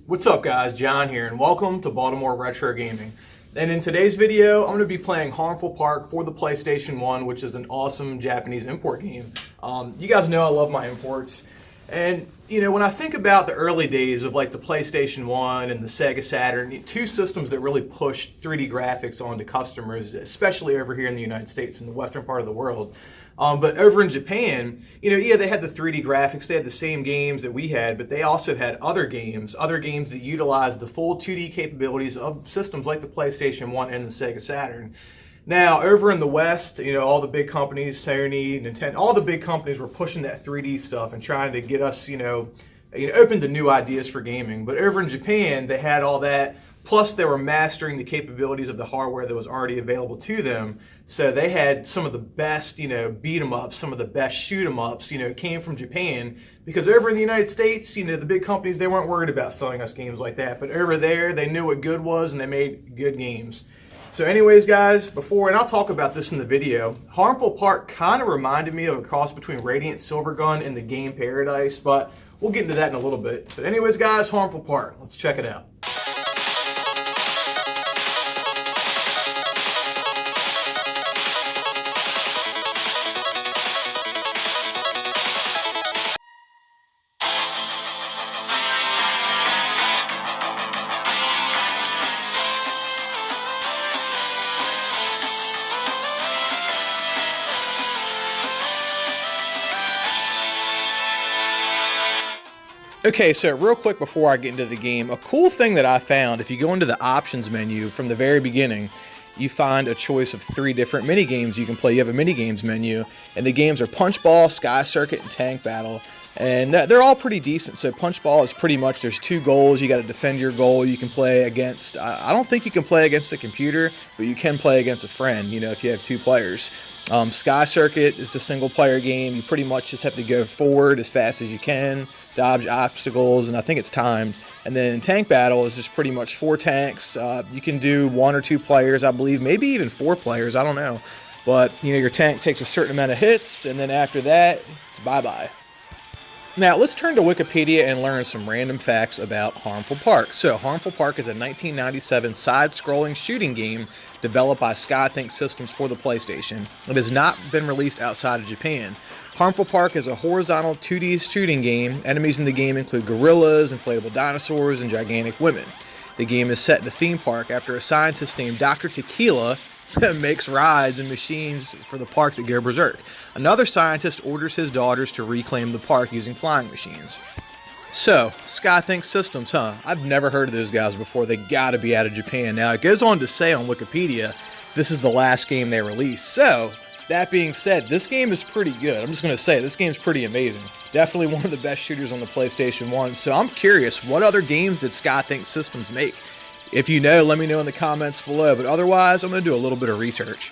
What's up guys, John here and welcome to Baltimore Retro Gaming. And in today's video, I'm going to be playing Harmful Park for the PlayStation 1, which is an awesome Japanese import game. You guys know I love my imports. And you know, when I think about the early days of like the PlayStation 1 and the Sega Saturn, two systems that really pushed 3D graphics onto customers, especially over here in the United States, in the western part of the world. But over in Japan, you know, yeah, they had the 3D graphics, they had the same games that we had, but they also had other games that utilized the full 2D capabilities of systems like the PlayStation 1 and the Sega Saturn. Now, over in the West, you know, all the big companies, Sony, Nintendo, all the big companies were pushing that 3D stuff and trying to get us, open to new ideas for gaming. But over in Japan, they had all that. Plus, they were mastering the capabilities of the hardware that was already available to them. So they had some of the best, beat 'em ups, some of the best shoot 'em ups, came from Japan. Because over in the United States, the big companies, they weren't worried about selling us games like that. But over there, they knew what good was and they made good games. So anyways, guys, and I'll talk about this in the video, Harmful Park kind of reminded me of a cross between Radiant Silvergun and the game Paradise, but we'll get into that in a little bit. But anyways, guys, Harmful Park, let's check it out. Okay, so real quick before I get into the game, a cool thing that I found, if you go into the options menu from the very beginning, you find a choice of 3 different mini games you can play. You have a mini games menu, and the games are Punchball, Sky Circuit, and Tank Battle. And they're all pretty decent. So Punchball is pretty much, there's 2 goals. You got to defend your goal. You can play against, I don't think you can play against the computer, but you can play against a friend, if you have 2 players. Sky Circuit is a single player game. You pretty much just have to go forward as fast as you can, dodge obstacles, and I think it's timed. And then Tank Battle is just pretty much 4 tanks. You can do 1 or 2 players, I believe, maybe even 4 players, I don't know. But, your tank takes a certain amount of hits, and then after that, it's bye-bye. Now, let's turn to Wikipedia and learn some random facts about Harmful Park. So, Harmful Park is a 1997 side-scrolling shooting game developed by Skythink Systems for the PlayStation. It has not been released outside of Japan. Harmful Park is a horizontal 2D shooting game. Enemies in the game include gorillas, inflatable dinosaurs, and gigantic women. The game is set in a theme park after a scientist named Dr. Tequila makes rides and machines for the park that go berserk. Another scientist orders his daughters to reclaim the park using flying machines. So, Skythink Systems, I've never heard of those guys before. They gotta be out of Japan. Now, it goes on to say on Wikipedia, this is the last game they released. So, that being said, this game is pretty good. I'm just gonna say, this game's pretty amazing. Definitely one of the best shooters on the PlayStation 1. So, I'm curious, what other games did Skythink Systems make? If you know, let me know in the comments below, but otherwise, I'm going to do a little bit of research.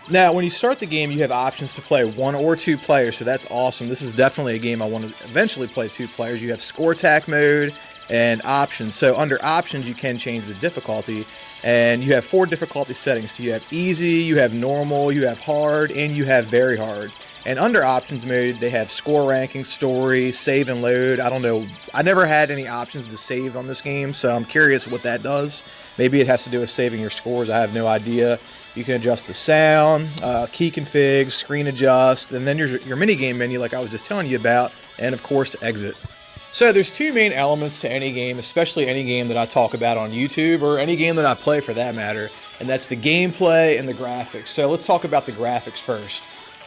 Now, when you start the game, you have options to play 1 or 2 players, so that's awesome. This is definitely a game I want to eventually play 2 players. You have score attack mode and options. So under options, you can change the difficulty, and you have 4 difficulty settings. So you have easy, you have normal, you have hard, and you have very hard. And under options mode, they have score ranking, story, save and load. I don't know. I never had any options to save on this game, so I'm curious what that does. Maybe it has to do with saving your scores. I have no idea. You can adjust the sound, key config, screen adjust, and then your mini game menu like I was just telling you about, and of course exit. So there's 2 main elements to any game, especially any game that I talk about on YouTube, or any game that I play for that matter, and that's the gameplay and the graphics. So let's talk about the graphics first.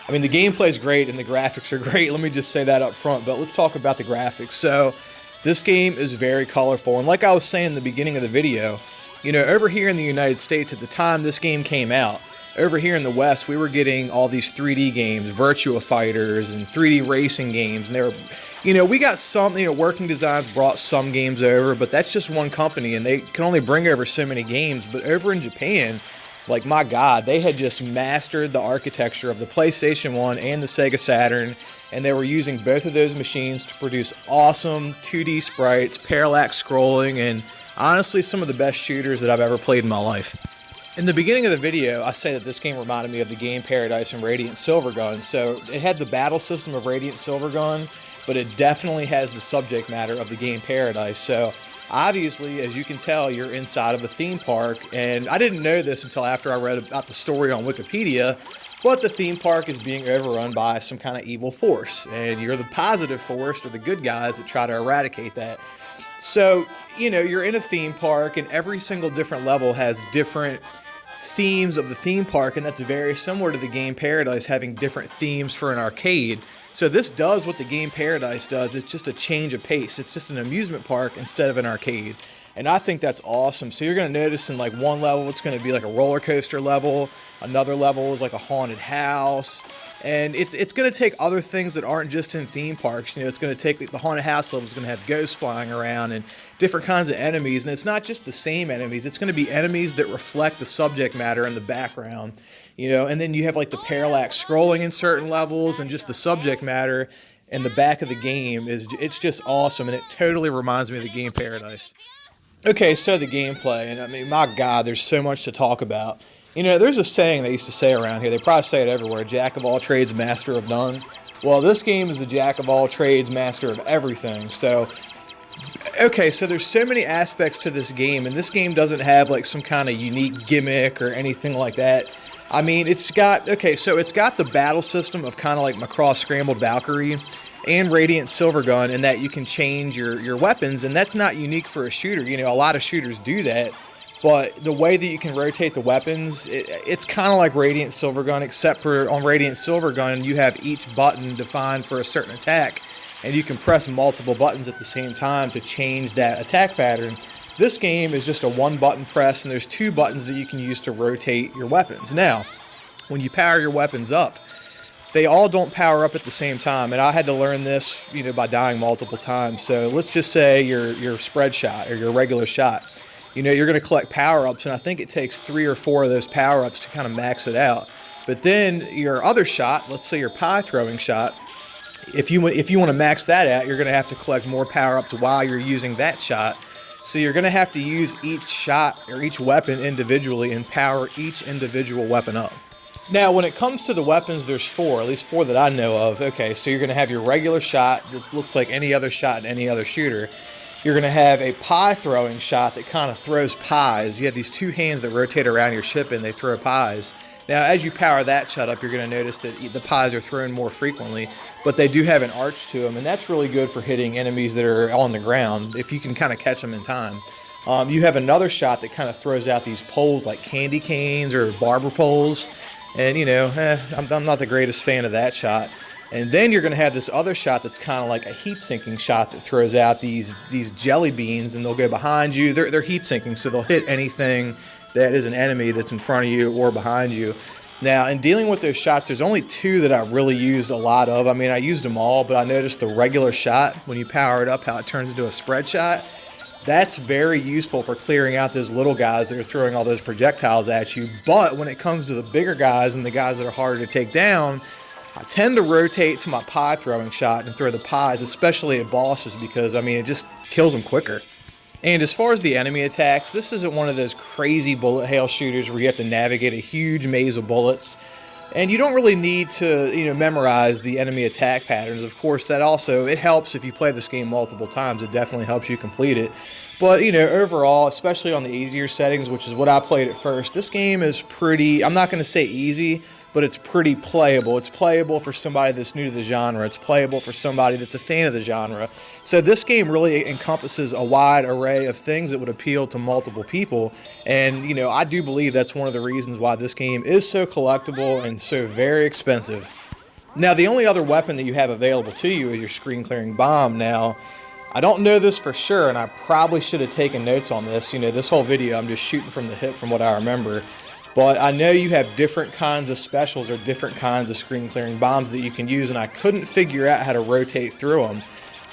I mean, the gameplay is great and the graphics are great. Let me just say that up front, but let's talk about the graphics. So, this game is very colorful, and like I was saying in the beginning of the video, over here in the United States at the time this game came out, over here in the West, we were getting all these 3D games, Virtua Fighters and 3D racing games, and they were, we got some, Working Designs brought some games over, but that's just one company, and they can only bring over so many games. But over in Japan, like, my God, they had just mastered the architecture of the PlayStation 1 and the Sega Saturn, and they were using both of those machines to produce awesome 2D sprites, parallax scrolling, and honestly, some of the best shooters that I've ever played in my life. In the beginning of the video, I say that this game reminded me of the game Paradise from Radiant Silvergun. So, it had the battle system of Radiant Silvergun, but it definitely has the subject matter of the game Paradise. So, Obviously, as you can tell, you're inside of a theme park, and I didn't know this until after I read about the story on Wikipedia, but the theme park is being overrun by some kind of evil force, and you're the positive force, or the good guys that try to eradicate that. So, you're in a theme park, and every single different level has different themes of the theme park, and that's very similar to the game Paradise having different themes for an arcade. So this does what the game Paradise does. It's just a change of pace. It's just an amusement park instead of an arcade. And I think that's awesome. So you're going to notice in like one level, it's going to be like a roller coaster level. Another level is like a haunted house. And it's going to take other things that aren't just in theme parks. It's going to take the haunted house level is going to have ghosts flying around and different kinds of enemies. And it's not just the same enemies. It's going to be enemies that reflect the subject matter in the background. And then you have like the parallax scrolling in certain levels, and just the subject matter in the back of the game it's just awesome, and it totally reminds me of the game Paradise. Okay, so the gameplay, and I mean, my God, there's so much to talk about. There's a saying they used to say around here. They probably say it everywhere: jack of all trades, master of none. Well, this game is a jack of all trades, master of everything. So, okay, so there's so many aspects to this game, and this game doesn't have like some kind of unique gimmick or anything like that. I mean, it's got the battle system of kind of like Macross Scrambled Valkyrie and Radiant Silvergun, in that you can change your weapons, and that's not unique for a shooter. A lot of shooters do that, but the way that you can rotate the weapons, it's kind of like Radiant Silvergun, except for on Radiant Silvergun, you have each button defined for a certain attack, and you can press multiple buttons at the same time to change that attack pattern. This game is just a one-button press, and there's two buttons that you can use to rotate your weapons. Now, when you power your weapons up, they all don't power up at the same time, and I had to learn this, by dying multiple times. So let's just say your spread shot or your regular shot. You're going to collect power-ups, and I think it takes 3 or 4 of those power-ups to kind of max it out. But then your other shot, let's say your pie throwing shot, if you want to max that out, you're going to have to collect more power-ups while you're using that shot. So you're going to have to use each shot or each weapon individually and power each individual weapon up. Now, when it comes to the weapons, there's 4, at least 4 that I know of. Okay, so you're going to have your regular shot that looks like any other shot in any other shooter. You're going to have a pie throwing shot that kind of throws pies. You have these 2 hands that rotate around your ship, and they throw pies. Now, as you power that shot up, you're going to notice that the pies are thrown more frequently, but they do have an arch to them, and that's really good for hitting enemies that are on the ground, if you can kind of catch them in time. You have another shot that kind of throws out these poles like candy canes or barber poles, and I'm not the greatest fan of that shot. And then you're going to have this other shot that's kind of like a heat-sinking shot that throws out these jelly beans, and they'll go behind you. They're heat-sinking, so they'll hit anything that is an enemy that's in front of you or behind you. Now, in dealing with those shots, there's only 2 that I really used a lot of. I mean, I used them all, but I noticed the regular shot, when you power it up, how it turns into a spread shot. That's very useful for clearing out those little guys that are throwing all those projectiles at you. But when it comes to the bigger guys and the guys that are harder to take down, I tend to rotate to my pie throwing shot and throw the pies, especially at bosses, because, I mean, it just kills them quicker. And as far as the enemy attacks, this isn't one of those crazy bullet hail shooters where you have to navigate a huge maze of bullets. And you don't really need to, memorize the enemy attack patterns. Of course, it helps if you play this game multiple times. It definitely helps you complete it. But, overall, especially on the easier settings, which is what I played at first, this game is pretty, I'm not going to say easy, but it's pretty playable. It's playable for somebody that's new to the genre. It's playable for somebody that's a fan of the genre. So this game really encompasses a wide array of things that would appeal to multiple people. And, I do believe that's one of the reasons why this game is so collectible and so very expensive. Now, the only other weapon that you have available to you is your screen clearing bomb. Now, I don't know this for sure, and I probably should have taken notes on this. This whole video, I'm just shooting from the hip from what I remember. But I know you have different kinds of specials or different kinds of screen clearing bombs that you can use, and I couldn't figure out how to rotate through them.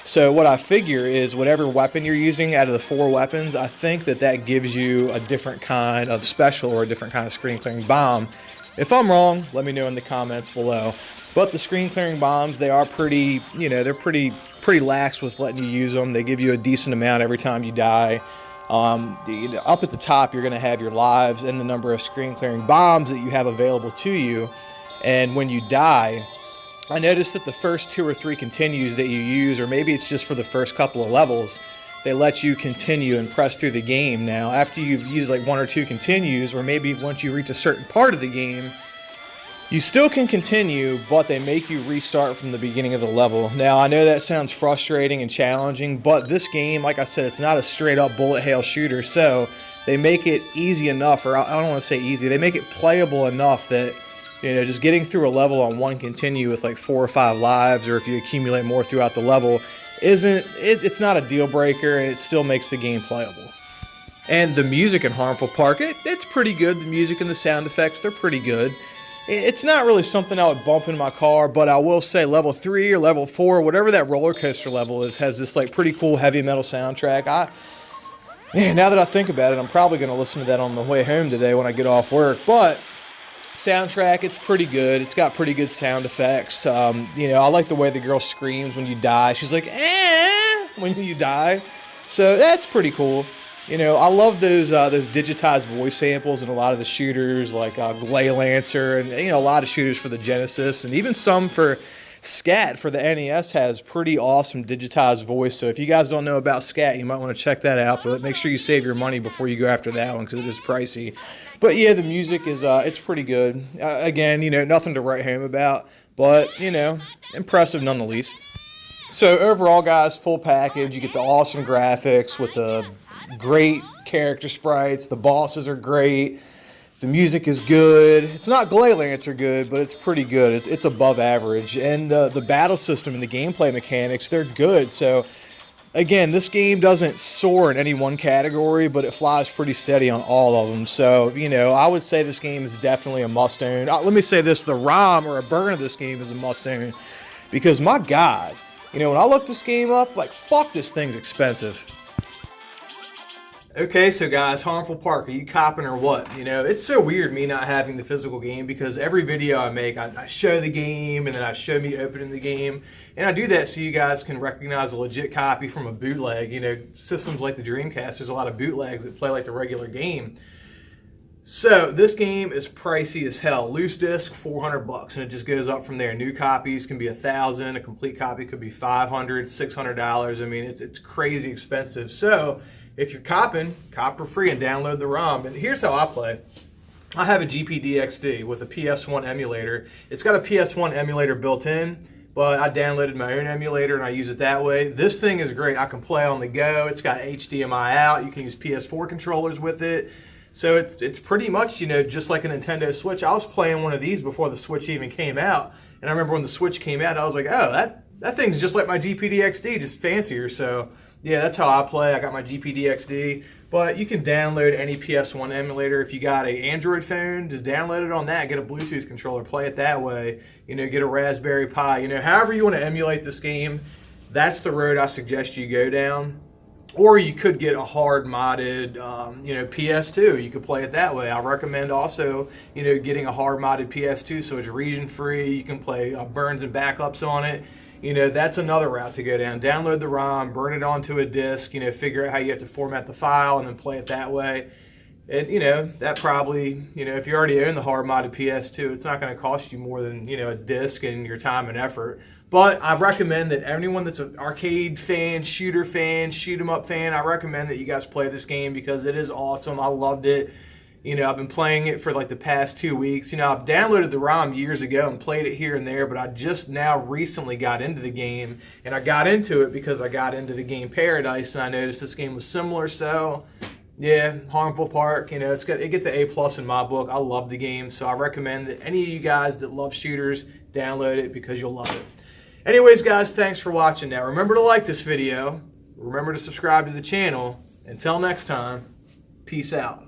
So what I figure is whatever weapon you're using out of the 4 weapons, I think that gives you a different kind of special or a different kind of screen clearing bomb. If I'm wrong, let me know in the comments below. But the screen clearing bombs, they are pretty, they're pretty lax with letting you use them. They give you a decent amount every time you die. Up at the top, you're going to have your lives and the number of screen clearing bombs that you have available to you. And when you die, I noticed that the first 2 or 3 continues that you use, or maybe it's just for the first couple of levels, they let you continue and press through the game. Now, after you've used like 1 or 2 continues, or maybe once you reach a certain part of the game, you still can continue, but they make you restart from the beginning of the level. Now, I know that sounds frustrating and challenging, but this game, like I said, it's not a straight-up bullet hell shooter, so they make it easy enough, or I don't want to say easy, they make it playable enough that, you know, just getting through a level on 1 continue with like 4 or 5 lives, or if you accumulate more throughout the level, it's not a deal breaker, and it still makes the game playable. And the music in Harmful Park, it's pretty good. The music and the sound effects, they're pretty good. It's not really something I would bump in my car, but I will say level 3 or level 4, whatever that roller coaster level is, has this like pretty cool heavy metal soundtrack. Man, now that I think about it, I'm probably going to listen to that on the way home today when I get off work. But soundtrack, it's pretty good. It's got pretty good sound effects. You know, I like the way the girl screams when you die. She's like, eh, when you die. So that's pretty cool. You know, I love those digitized voice samples in a lot of the shooters, like Glay Lancer, and, you know, a lot of shooters for the Genesis, and even some for Scat for the NES has pretty awesome digitized voice. So if you guys don't know about Scat, you might want to check that out, but make sure you save your money before you go after that one, because it is pricey. But yeah, the music is it's pretty good. Again, you know, nothing to write home about, but, you know, impressive nonetheless. So overall, guys, full package. You get the awesome graphics with the great character sprites. The bosses are great. The music is good. It's not Glay Lancer good, but it's pretty good. It's above average. And the battle system and the gameplay mechanics, they're good. So again, this game doesn't soar in any one category, but it flies pretty steady on all of them. So, you know, I would say this game is definitely a must-own. Let me say this, the ROM or a burn of this game is a must-own, because my God, you know, when I looked this game up, like, fuck, this thing's expensive. Okay, so guys, Harmful Park, are you copping or what? You know, it's so weird me not having the physical game, because every video I make, I show the game, and then I show me opening the game, and I do that so you guys can recognize a legit copy from a bootleg. You know, systems like the Dreamcast, there's a lot of bootlegs that play like the regular game. So this game is pricey as hell. Loose disc, $400, and it just goes up from there. New copies can be $1,000. A complete copy could be $500, $600. I mean, it's crazy expensive. So if you're copping, cop for free and download the ROM. And here's how I play. I have a GPD XD with a PS1 emulator. It's got a PS1 emulator built in, but I downloaded my own emulator and I use it that way. This thing is great. I can play on the go. It's got HDMI out. You can use PS4 controllers with it. So it's pretty much, you know, just like a Nintendo Switch. I was playing one of these before the Switch even came out. And I remember when the Switch came out, I was like, oh, that thing's just like my GPD XD, just fancier. So yeah, that's how I play. I got my GPD XD. But you can download any PS1 emulator. If you got an Android phone, just download it on that. Get a Bluetooth controller, play it that way. You know, get a Raspberry Pi. You know, however you want to emulate this game, that's the road I suggest you go down. Or you could get a hard modded, you know, PS2. You could play it that way. I recommend also, you know, getting a hard modded PS2 so it's region free. You can play burns and backups on it. You know, that's another route to go down. Download the ROM, burn it onto a disc, you know, figure out how you have to format the file and then play it that way. And, you know, that probably, you know, if you already own the hard modded PS2, it's not going to cost you more than, you know, a disc and your time and effort. But I recommend that anyone that's an arcade fan, shooter fan, shoot 'em up fan, I recommend that you guys play this game because it is awesome. I loved it. You know, I've been playing it for like the past 2 weeks. You know, I've downloaded the ROM years ago and played it here and there, but I just now recently got into the game, and I got into it because I got into the game Paradise, and I noticed this game was similar. So, yeah, Harmful Park, you know, it gets an A+ in my book. I love the game, so I recommend that any of you guys that love shooters, download it because you'll love it. Anyways, guys, thanks for watching. Now, remember to like this video. Remember to subscribe to the channel. Until next time, peace out.